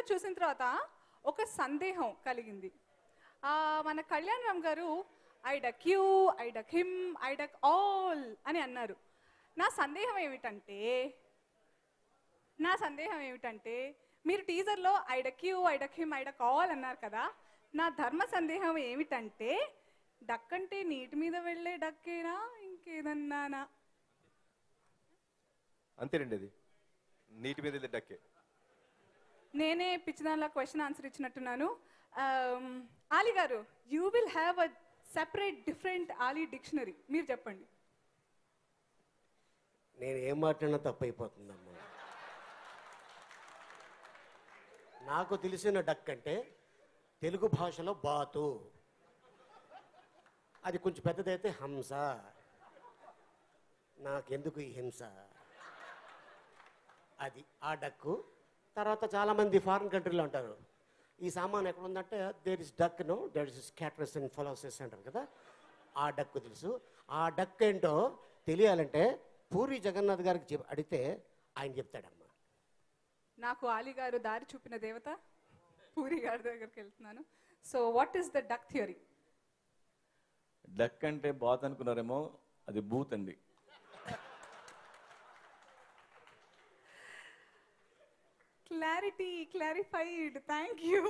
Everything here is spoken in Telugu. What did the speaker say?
ట్రైలర్ చూసిన తర్వాత ఒక సందేహం కలిగింది. మన కళ్యాణ్ రామ్ గారు I duck you, I duck him, I duck all అని అన్నారు. నా సందేహం ఏమిటంటే మీరు టీజర్లో I duck you, I duck him, I duck all అన్నారు కదా. నా ధర్మ సందేహం ఏమిటంటే డక్ అంటే నీటి మీద వెళ్ళే డక్కేనా ఇంకేదన్నానా? అంతేనండి, అది నీటి మీద వెళ్ళే డక్కే. నేనే పిచ్చిదానిలా క్వశ్చన్ ఆన్సర్ ఇచ్చినట్టున్నాను. ఆలీ గారు, you will have a separate different Ali dictionary. మీరు చెప్పండి. నేను ఏం మాట్లాడినా తప్పైపోతుందమ్మా. నాకు తెలిసిన డక్ అంటే తెలుగు భాషలో బాతు, అది కొంచెం పెద్దదైతే హంస. నాకెందుకు ఈ హింస, అది ఆ డక్కు. తర్వాత చాలామంది ఫారిన్ కంట్రీలో అంటారు ఈ సామాన్ ఎక్కడ ఉందంటే there is duck no, there is catharsis and fallacies అంటారు కదా, ఆ డక్కు తెలుసు. ఆ డక్ ఏంటో తెలియాలంటే పూరి జగన్నాథ్ గారికి అడిగితే ఆయన చెప్తాడమ్మా. నాకు ఆలీ గారు దారి చూపిన దేవత, పూరి గారి దగ్గరికి వెళ్తున్నాను. So what is the duck theory? Duck అంటే బాత్ అనుకున్నారేమో, అది బూత్ అండి. Clarity, clarified, thank you.